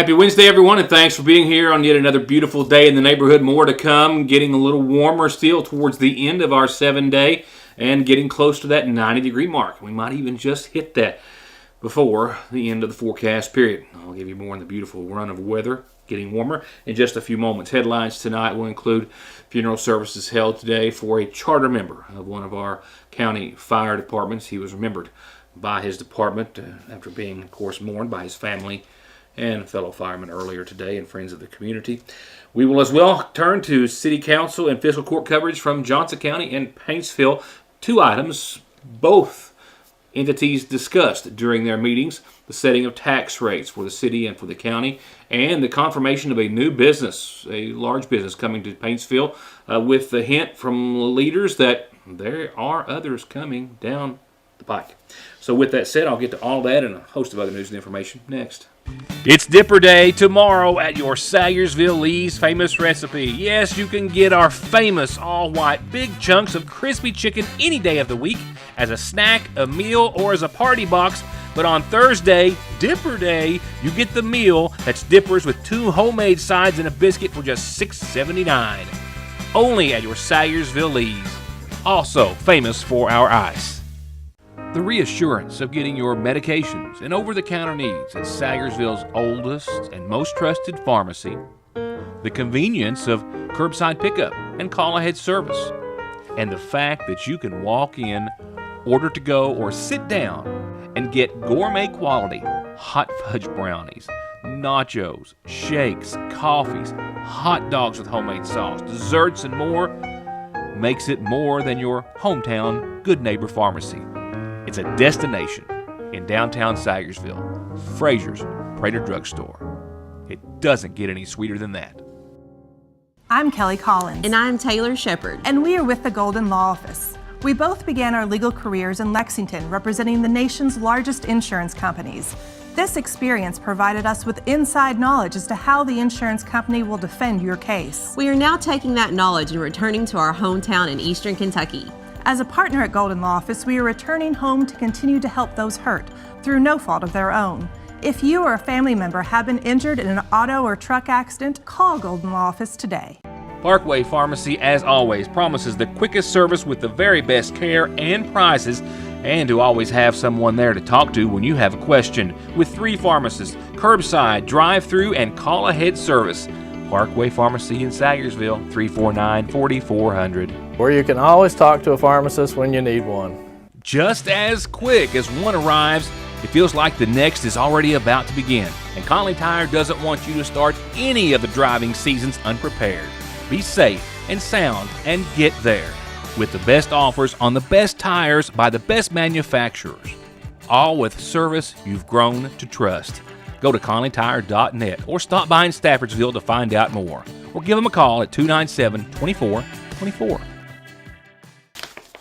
Happy Wednesday, everyone, and thanks for being here on yet another beautiful day in the neighborhood. More to come, getting a little warmer still towards the end of our 7-day and getting close to that 90-degree mark. We might even just hit that before the end of the forecast period. I'll give you more on the beautiful run of weather getting warmer in just a few moments. Headlines tonight will include funeral services held today for a charter member of one of our county fire departments. He was remembered by his department after being, of course, mourned by his family and fellow firemen earlier today and friends of the community. We will as well turn to City Council and Fiscal Court coverage from Johnson County and Paintsville. Two items, both entities discussed during their meetings: the setting of tax rates for the city and for the county, and the confirmation of a new business, a large business coming to Paintsville, with the hint from leaders that there are others coming down the pike. So with that said, I'll get to all that and a host of other news and information next. It's Dipper Day tomorrow at your Sayersville Lee's Famous Recipe. Yes, you can get our famous all-white big chunks of crispy chicken any day of the week as a snack, a meal, or as a party box. But on Thursday, Dipper Day, you get the meal that's dippers with 2 homemade sides and a biscuit for just $6.79. Only at your Sayersville Lee's. Also famous for our ice. The reassurance of getting your medications and over-the-counter needs at Sayersville's oldest and most trusted pharmacy. The convenience of curbside pickup and call-ahead service. And the fact that you can walk in, order to go, or sit down and get gourmet quality hot fudge brownies, nachos, shakes, coffees, hot dogs with homemade sauce, desserts, and more makes it more than your hometown Good Neighbor Pharmacy. It's a destination in downtown Sayersville, Frazier's Prater Drugstore. It doesn't get any sweeter than that. I'm Kelly Collins. And I'm Taylor Shepard. And we are with the Golden Law Office. We both began our legal careers in Lexington, representing the nation's largest insurance companies. This experience provided us with inside knowledge as to how the insurance company will defend your case. We are now taking that knowledge and returning to our hometown in Eastern Kentucky. As a partner at Golden Law Office, we are returning home to continue to help those hurt through no fault of their own. If you or a family member have been injured in an auto or truck accident, call Golden Law Office today. Parkway Pharmacy, as always, promises the quickest service with the very best care and prices, and to always have someone there to talk to when you have a question. With 3 pharmacists, curbside, drive-through, and call-ahead service. Parkway Pharmacy in Sayersville, 349-4400. Where you can always talk to a pharmacist when you need one. Just as quick as one arrives, it feels like the next is already about to begin. And Conley Tire doesn't want you to start any of the driving seasons unprepared. Be safe and sound and get there with the best offers on the best tires by the best manufacturers. All with service you've grown to trust. Go to ConleyTire.net or stop by in Staffordsville to find out more. Or give them a call at 297-2424.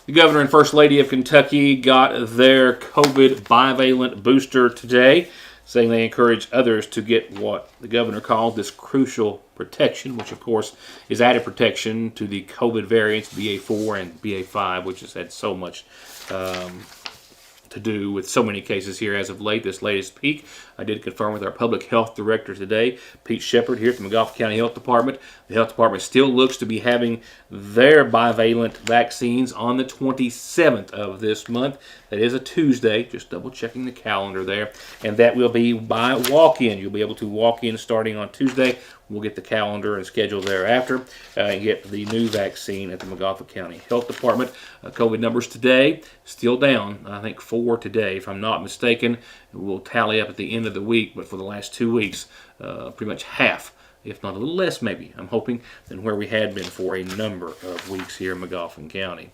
The Governor and First Lady of Kentucky got their COVID bivalent booster today, saying they encourage others to get what the Governor called this crucial protection, which of course is added protection to the COVID variants BA4 and BA5, which has had so much to do with so many cases here as of late, this latest peak. I did confirm with our public health director today, Pete Shepard, here at the McGoffin County Health Department. The health department still looks to be having their bivalent vaccines on the 27th of this month. That is a Tuesday, just double checking the calendar there. And that will be by walk-in. You'll be able to walk in starting on Tuesday. We'll get the calendar and schedule thereafter and get the new vaccine at the McGoffin County Health Department. COVID numbers today, still down. I think 4 today, if I'm not mistaken. We'll tally up at the end of the week, but for the last 2 weeks, pretty much half, if not a little less maybe, I'm hoping, than where we had been for a number of weeks here in McGoffin County.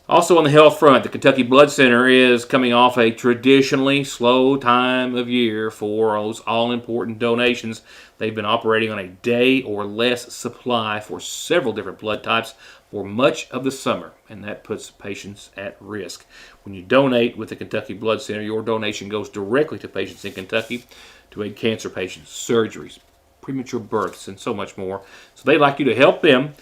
Also on the health front, the Kentucky Blood Center is coming off a traditionally slow time of year for those all-important donations. They've been operating on a day or less supply for several different blood types for much of the summer, and that puts patients at risk. When you donate with the Kentucky Blood Center, your donation goes directly to patients in Kentucky to aid cancer patients, surgeries, premature births, and so much more. So they'd like you to help them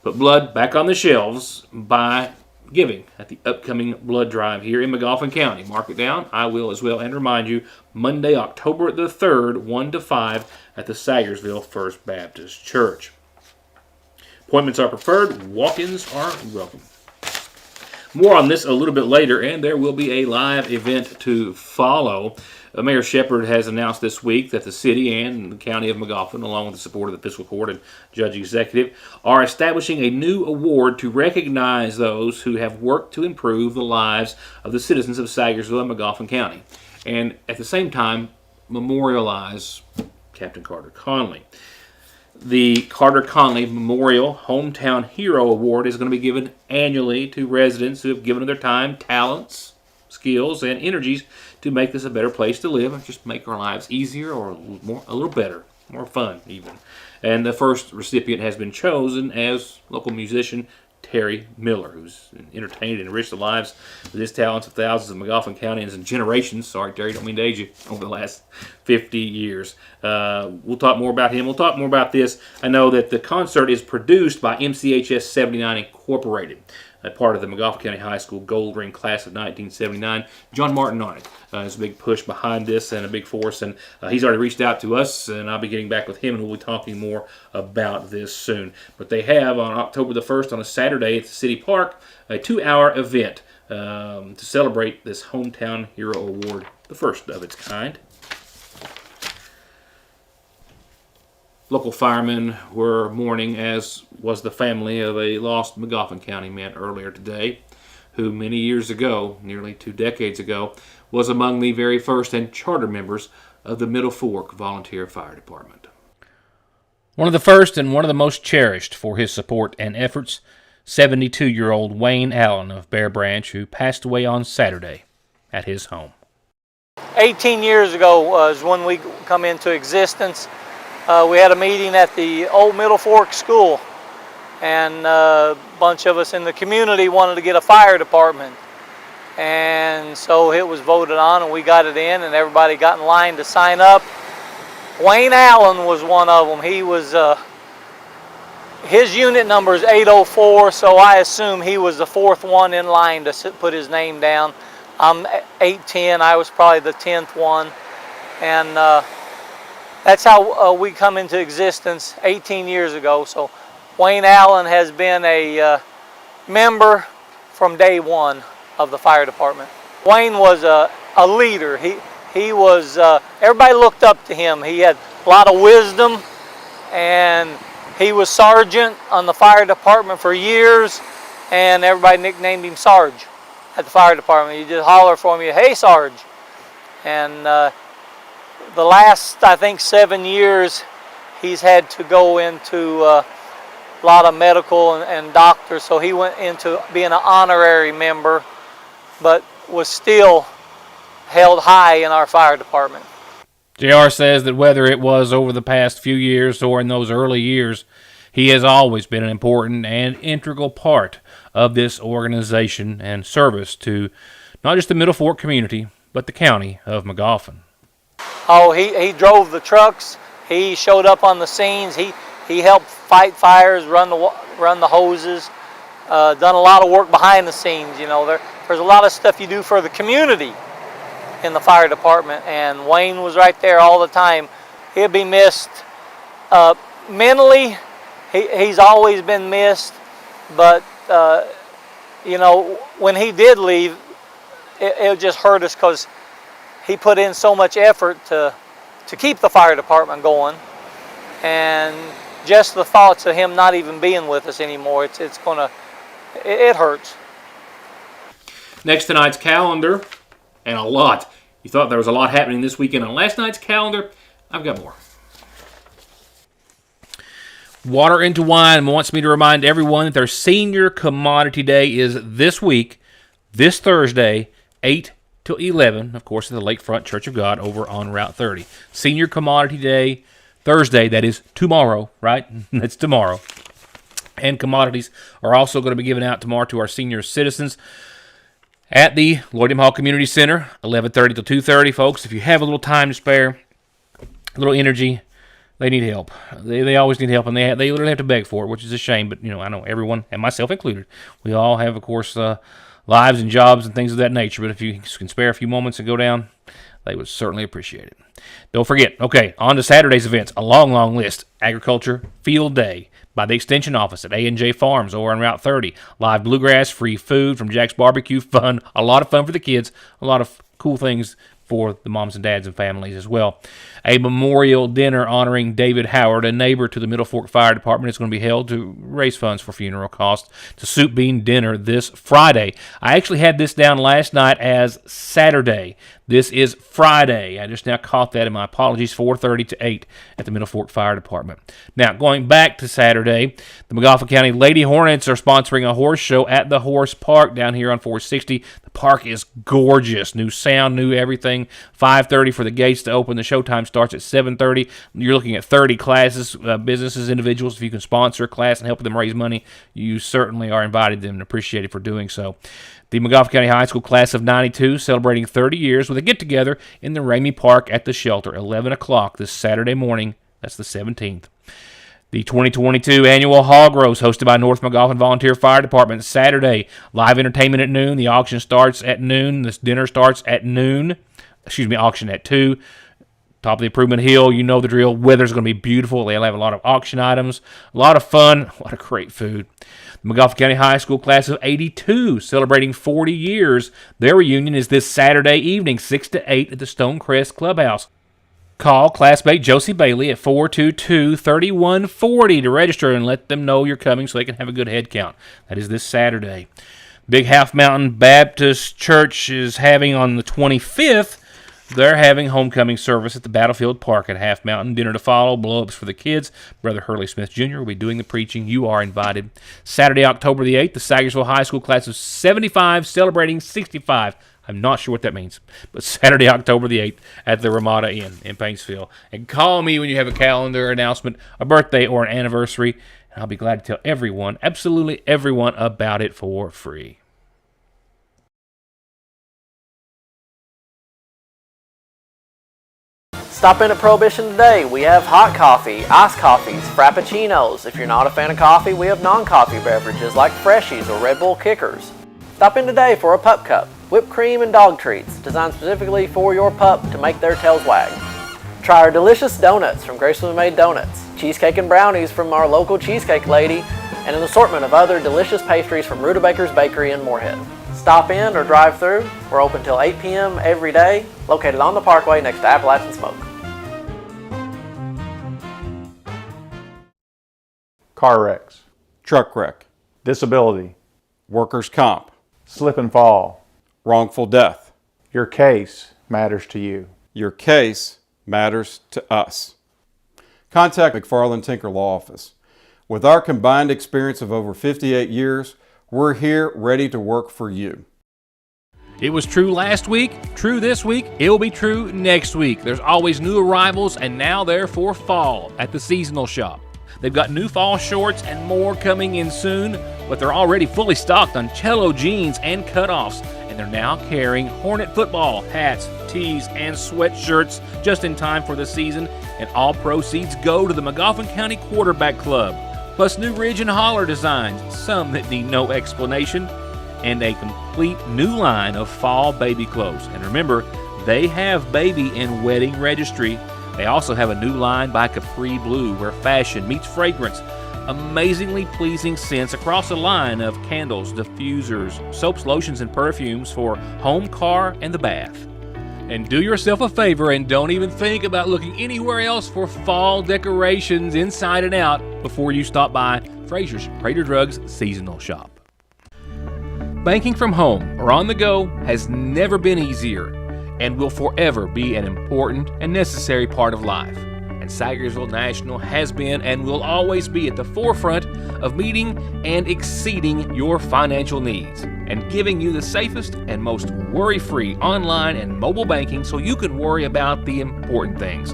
put blood back on the shelves by giving at the upcoming blood drive here in McGoffin County. Mark it down. I will as well, and remind you, Monday, October the 3rd, 1 to 5 at the Sayersville First Baptist Church. Appointments are preferred. Walk-ins are welcome. More on this a little bit later, and there will be a live event to follow. Mayor Shepard has announced this week that the city and the county of McGoffin, along with the support of the Fiscal Court and Judge Executive, are establishing a new award to recognize those who have worked to improve the lives of the citizens of Sayersville and McGoffin County, and at the same time memorialize Captain Carter Conley. The Carter Conley Memorial Hometown Hero Award is going to be given annually to residents who have given of their time, talents, skills, and energies to make this a better place to live and just make our lives easier or a little better, more fun even. And the first recipient has been chosen as local musician Terry Miller, who's entertained and enriched the lives with his talents of thousands of McGoffin Countyans and generations. Sorry, Terry, don't mean to age you, over the last 50 years. We'll talk more about him. We'll talk more about this. I know that the concert is produced by MCHS 79 Incorporated, a part of the McGoffin County High School Gold Ring Class of 1979. John Martin on it. There's a big push behind this and a big force, and he's already reached out to us, and I'll be getting back with him, and we'll be talking more about this soon. But they have, on October the 1st, on a Saturday at the City Park, a 2-hour event to celebrate this Hometown Hero Award, the first of its kind. Local firemen were mourning, as was the family of a lost McGoffin County man earlier today, who many years ago, nearly 2 decades ago, was among the very first and charter members of the Middle Fork Volunteer Fire Department. One of the first and one of the most cherished for his support and efforts, 72-year-old Wayne Allen of Bear Branch, who passed away on Saturday at his home. 18 years ago was when we come into existence. We had a meeting at the old Middle Fork School, and a bunch of us in the community wanted to get a fire department. And so it was voted on, and we got it in, and everybody got in line to sign up. Wayne Allen was one of them. He was, his unit number is 804, so I assume he was the 4th one in line to put his name down. I'm 810, I was probably the 10th one. And that's how we come into existence 18 years ago. So Wayne Allen has been a member from day one of the fire department. Wayne was a leader. He was, everybody looked up to him. He had a lot of wisdom, and he was sergeant on the fire department for years, and everybody nicknamed him Sarge at the fire department. You just holler for him, hey Sarge. And the last, I think, 7 years, he's had to go into a lot of medical and doctors, so he went into being an honorary member, but was still held high in our fire department. JR says that whether it was over the past few years or in those early years, he has always been an important and integral part of this organization and service to not just the Middle Fork community, but the county of McGoffin. Oh, he drove the trucks. He showed up on the scenes. He helped fight fires, run the hoses. Done a lot of work behind the scenes. You know, there's a lot of stuff you do for the community in the fire department, and Wayne was right there all the time. He'll be missed mentally. He's always been missed, but you know, when he did leave, it just hurt us because he put in so much effort to keep the fire department going, and just the thoughts of him not even being with us anymore, it hurts. Next tonight's calendar, and a lot. You thought there was a lot happening this weekend on last night's calendar? I've got more. Water into Wine wants me to remind everyone that their Senior Commodity Day is this week, this Thursday, 8 to 11, of course, at the Lakefront Church of God over on Route 30. Senior Commodity Day, Thursday, that is tomorrow, right? That's tomorrow. And commodities are also going to be given out tomorrow to our senior citizens at the Lloyd M. Hall Community Center, 11:30 to 2:30, folks. If you have a little time to spare, a little energy, They need help. They always need help, and they literally have to beg for it, which is a shame. But I know everyone, and myself included, we all have, of course, lives and jobs and things of that nature. But if you can spare a few moments and go down, they would certainly appreciate it. Don't forget. Okay, on to Saturday's events. A long, long list. Agriculture Field Day by the Extension Office at A&J Farms over on Route 30. Live bluegrass, free food from Jack's Barbecue. Fun. A lot of fun for the kids. A lot of cool things for the moms and dads and families as well. A memorial dinner honoring David Howard, a neighbor to the Middle Fork Fire Department, is going to be held to raise funds for funeral costs. It's a soup bean dinner this Friday. I actually had this down last night as Saturday. This is Friday. I just now caught that, and my apologies, 4:30 to 8 at the Middle Fork Fire Department. Now, going back to Saturday, the McGoffin County Lady Hornets are sponsoring a horse show at the Horse Park down here on 460. The park is gorgeous. New sound, new everything. 5:30 for the gates to open. The showtime starts at 7:30. You're looking at 30 classes, businesses, individuals. If you can sponsor a class and help them raise money, you certainly are invited and appreciated for doing so. The McGoffin County High School class of 92 celebrating 30 years with a get-together in the Ramey Park at the shelter, 11 o'clock this Saturday morning. That's the 17th. The 2022 annual Hog Roast hosted by North McGoffin Volunteer Fire Department Saturday. Live entertainment at noon. The auction starts at noon. This dinner starts at noon. Auction at 2. Top of the Improvement Hill, you know the drill. Weather's going to be beautiful. They'll have a lot of auction items, a lot of fun, a lot of great food. The McGoffin County High School class of 82 celebrating 40 years. Their reunion is this Saturday evening, 6 to 8 at the Stonecrest Clubhouse. Call classmate Josie Bailey at 422-3140 to register and let them know you're coming so they can have a good head count. That is this Saturday. Big Half Mountain Baptist Church is having on the 25th, they're having homecoming service at the Battlefield Park at Half Mountain. Dinner to follow, blow-ups for the kids. Brother Hurley Smith Jr. will be doing the preaching. You are invited. Saturday, October the 8th, the Sagersville High School class of 75 celebrating 65. I'm not sure what that means, but Saturday, October the 8th at the Ramada Inn in Paintsville. And call me when you have a calendar announcement, a birthday, or an anniversary, and I'll be glad to tell everyone, absolutely everyone, about it for free. Stop in at Prohibition today. We have hot coffee, iced coffees, frappuccinos. If you're not a fan of coffee, we have non-coffee beverages like Freshies or Red Bull Kickers. Stop in today for a pup cup, whipped cream and dog treats designed specifically for your pup to make their tails wag. Try our delicious donuts from Gracefully Made Donuts, cheesecake and brownies from our local cheesecake lady, and an assortment of other delicious pastries from Rutabaker's Bakery in Moorhead. Stop in or drive through. We're open till 8 p.m. every day, located on the Parkway next to Appalachian Smoke. Car wrecks, truck wreck, disability, workers' comp, slip and fall, wrongful death. Your case matters to you. Your case matters to us. Contact McFarland Tinker Law Office. With our combined experience of over 58 years, we're here ready to work for you. It was true last week, true this week, it'll be true next week. There's always new arrivals, and now they're for fall at the seasonal shop. They've got new fall shorts and more coming in soon, but they're already fully stocked on cello jeans and cutoffs, and they're now carrying Hornet football, hats, tees, and sweatshirts just in time for the season, and all proceeds go to the McGoffin County Quarterback Club, plus new Ridge and Holler designs, some that need no explanation, and a complete new line of fall baby clothes. And remember, they have baby and wedding registry. They also have a new line by Capri Blue where fashion meets fragrance. Amazingly pleasing scents across a line of candles, diffusers, soaps, lotions, and perfumes for home, car, and the bath. And do yourself a favor and don't even think about looking anywhere else for fall decorations inside and out before you stop by Fraser's Prater Drugs Seasonal Shop. Banking from home or on the go has never been easier and will forever be an important and necessary part of life. And Sagersville National has been and will always be at the forefront of meeting and exceeding your financial needs and giving you the safest and most worry-free online and mobile banking so you can worry about the important things,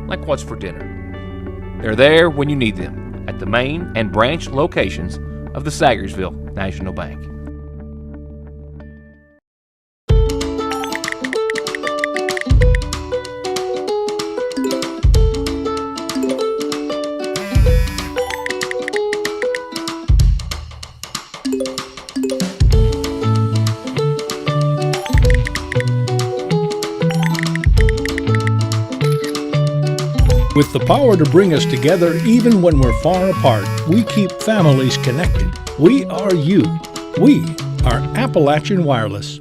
like what's for dinner. They're there when you need them at the main and branch locations of the Sagersville National Bank. With the power to bring us together even when we're far apart, we keep families connected. We are you. We are Appalachian Wireless.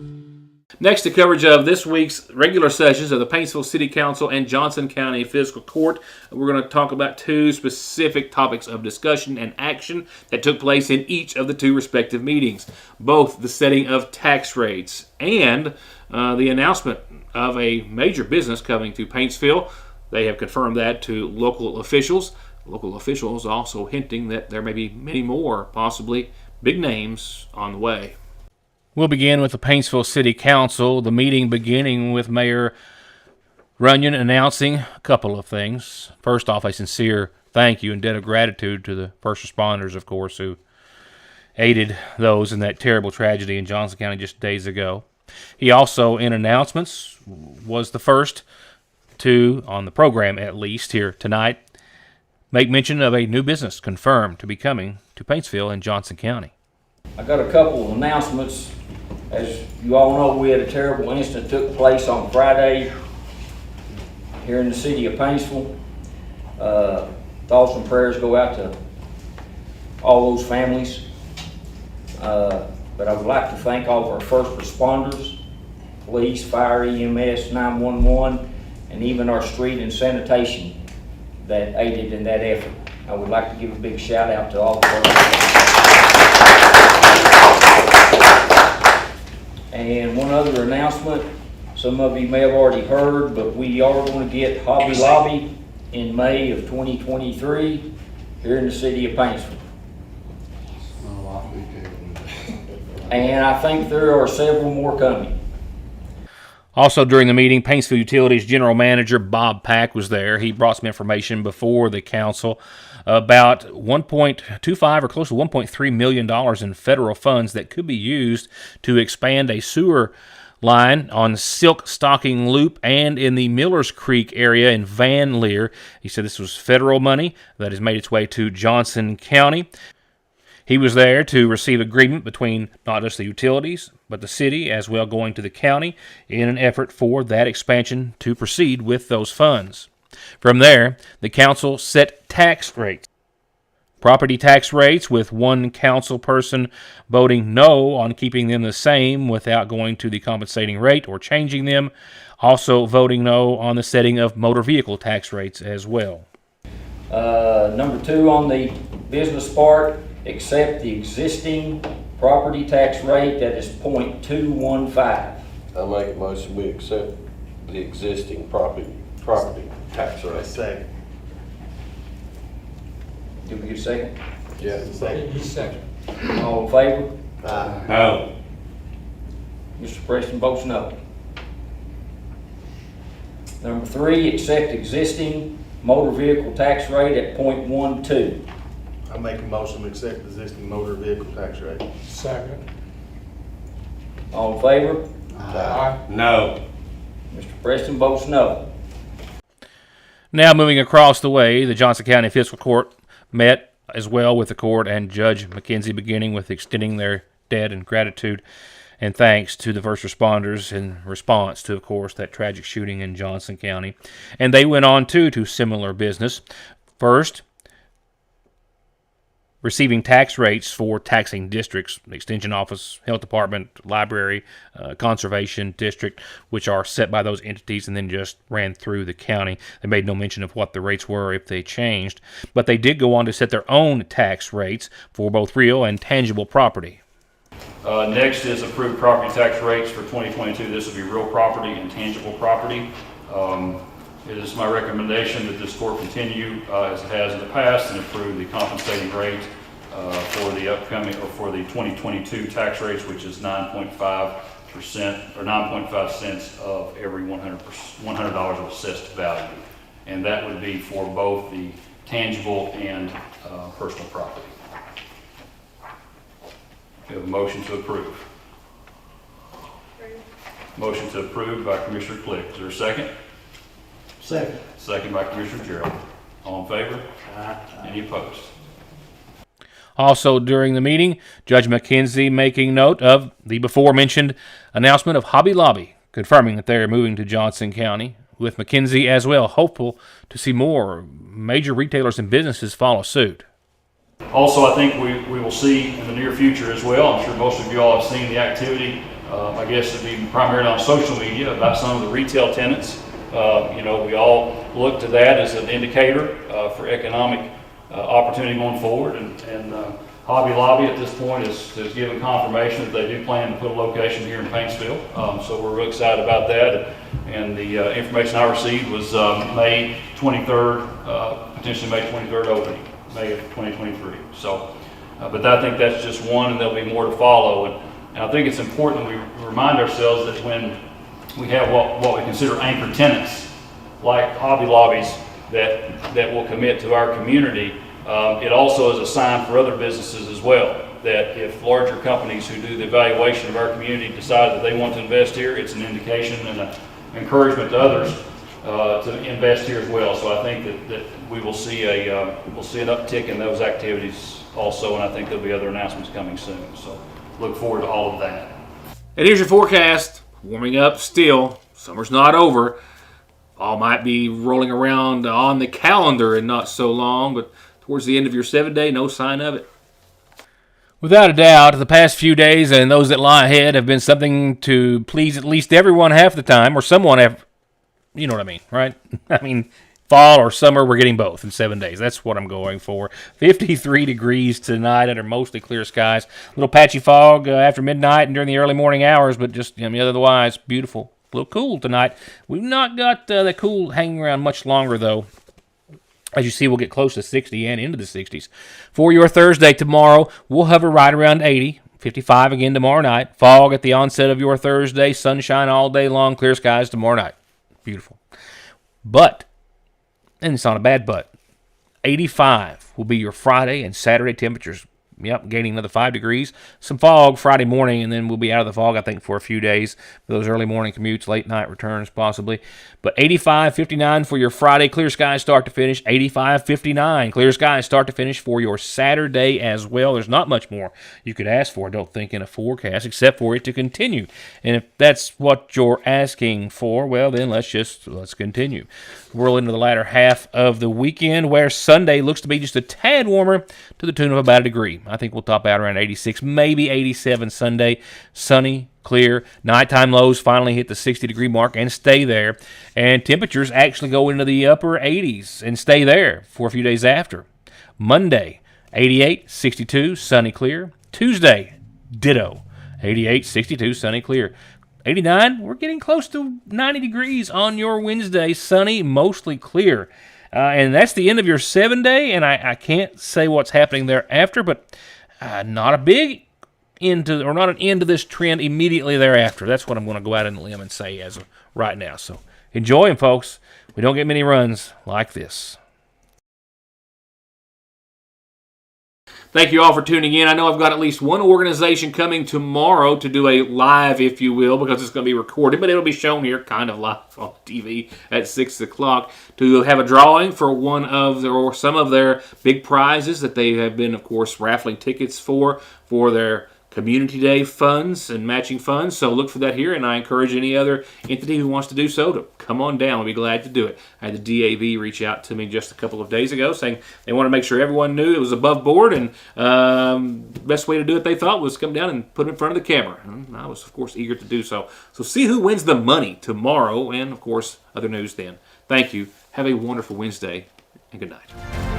Next, the coverage of this week's regular sessions of the Paintsville City Council and Johnson County Fiscal Court. We're going to talk about two specific topics of discussion and action that took place in each of the two respective meetings, both the setting of tax rates and the announcement of a major business coming to Paintsville. They have confirmed that to local officials. Local officials also hinting that there may be many more, possibly big names, on the way. We'll begin with the Paintsville City Council, the meeting beginning with Mayor Runyon announcing a couple of things. First off, a sincere thank you and debt of gratitude to the first responders, of course, who aided those in that terrible tragedy in Johnson County just days ago. He also, in announcements, was the first to, on the program at least here tonight, make mention of a new business confirmed to be coming to Paintsville in Johnson County. I got a couple of announcements. As you all know, we had a terrible incident took place on Friday here in the city of Paintsville. Thoughts and prayers go out to all those families. But I would like to thank all of our first responders, police, fire, EMS, 911, and even our street and sanitation that aided in that effort. I would like to give a big shout out to all of our. And one other announcement, some of you may have already heard, but we are going to get Hobby Lobby in May of 2023 here in the city of Paintsville. And I think there are several more coming. Also during the meeting, Paintsville Utilities General Manager Bob Pack was there. He brought some information before the council about $1.25 or close to $1.3 million in federal funds that could be used to expand a sewer line on Silk Stocking Loop and in the Millers Creek area in Van Leer. He said this was federal money that has made its way to Johnson County. He was there to receive agreement between not just the utilities, but the city as well going to the county in an effort for that expansion to proceed with those funds. From there, the council set tax rates. Property tax rates, with one council person voting no on keeping them the same without going to the compensating rate or changing them, also voting no on the setting of motor vehicle tax rates as well. Number two on the business part, accept the existing property tax rate that is 0.215. I make a motion we accept the existing property tax rate. Second. Did we get a second? Yeah, Second. All in favor? Aye. No. Mr. Preston votes no. Number three, accept existing motor vehicle tax rate at 0.12. I make a motion to accept the existing motor vehicle tax rate. Second. All in favor? Aye. No. Mr. Preston votes no. Now moving across the way, the Johnson County Fiscal Court met as well with the court and Judge McKenzie, beginning with extending their debt and gratitude and thanks to the first responders in response to, of course, that tragic shooting in Johnson County. And they went on to similar business. First, receiving tax rates for taxing districts, the Extension Office, Health Department, Library, Conservation District, which are set by those entities and then just ran through the county. They made no mention of what the rates were if they changed, but they did go on to set their own tax rates for both real and tangible property. Next is approved property tax rates for 2022. This will be real property and tangible property. It is my recommendation that this court continue as it has in the past and approve the compensating rate for the upcoming or for the 2022 tax rates, which is 9.5% or 9.5 cents of every $100 of assessed value, and that would be for both the tangible and personal property. We have a motion to approve. Motion to approve by Commissioner Click. Is there a second? Second. Second by Commissioner Gerald. All in favor? Aye. Any opposed? Also during the meeting, Judge McKenzie making note of the before-mentioned announcement of Hobby Lobby, confirming that they are moving to Johnson County with McKinsey as well. Hopeful to see more major retailers and businesses follow suit. Also, I think we will see in the near future as well, I'm sure most of you all have seen the activity, I guess it'd be primarily on social media, about some of the retail tenants. We all look to that as an indicator for economic opportunity going forward. And Hobby Lobby at this point has given confirmation that they do plan to put a location here in Paintsville. So we're real excited about that. And the information I received was May 23rd, potentially May 23rd opening, May of 2023. So, but I think that's just one, and there'll be more to follow. And I think it's important we remind ourselves that when we have what we consider anchor tenants, like Hobby Lobbies, that will commit to our community, it also is a sign for other businesses as well, that if larger companies who do the evaluation of our community decide that they want to invest here, it's an indication and an encouragement to others to invest here as well. So I think that we will see an uptick in those activities also, and I think there'll be other announcements coming soon. So look forward to all of that. And here's your forecast. Warming up still. Summer's not over. Fall might be rolling around on the calendar in not so long, but towards the end of your 7-day, no sign of it. Without a doubt, the past few days and those that lie ahead have been something to please at least everyone half the time, or someone half. You know what I mean, right? I mean, fall or summer, we're getting both in 7 days. That's what I'm going for. 53 degrees tonight under mostly clear skies. A little patchy fog after midnight and during the early morning hours, but just otherwise beautiful. A little cool tonight. We've not got the cool hanging around much longer, though. As you see, we'll get close to 60 and into the 60s. For your Thursday tomorrow, we'll hover right around 80. 55 again tomorrow night. Fog at the onset of your Thursday. Sunshine all day long. Clear skies tomorrow night. Beautiful. But, and it's not a bad but, 85 will be your Friday and Saturday temperatures. Yep, gaining another 5 degrees. Some fog Friday morning, and then we'll be out of the fog, I think, for a few days. For those early morning commutes, late night returns, possibly. But 85, 59 for your Friday, clear skies start to finish. 85, 59, clear skies start to finish for your Saturday as well. There's not much more you could ask for, I don't think, in a forecast, except for it to continue. And if that's what you're asking for, well, then let's continue. Whirl into the latter half of the weekend, where Sunday looks to be just a tad warmer to the tune of about a degree. I think we'll top out around 86, maybe 87 Sunday. Sunny, clear. Nighttime lows finally hit the 60-degree mark and stay there. And temperatures actually go into the upper 80s and stay there for a few days after. Monday, 88, 62, sunny, clear. Tuesday, ditto. 88, 62, sunny, clear. 89, we're getting close to 90 degrees on your Wednesday. Sunny, mostly clear. And that's the end of your 7-day, and I can't say what's happening thereafter, but not a big end to, or not an end to this trend immediately thereafter. That's what I'm going to go out on a limb and say as of right now. So enjoy them, folks. We don't get many runs like this. Thank you all for tuning in. I know I've got at least one organization coming tomorrow to do a live, if you will, because it's going to be recorded, but it'll be shown here kind of live on TV at 6 o'clock to have a drawing for one of their, or some of their big prizes that they have been, of course, raffling tickets for their Community Day funds and matching funds. So look for that here, and I encourage any other entity who wants to do so to come on down. I'll be glad to do it. I had the DAV reach out to me just a couple of days ago saying they want to make sure everyone knew it was above board, and the best way to do it, they thought, was come down and put it in front of the camera. And I was, of course, eager to do so. So see who wins the money tomorrow, and, of course, other news then. Thank you. Have a wonderful Wednesday, and good night.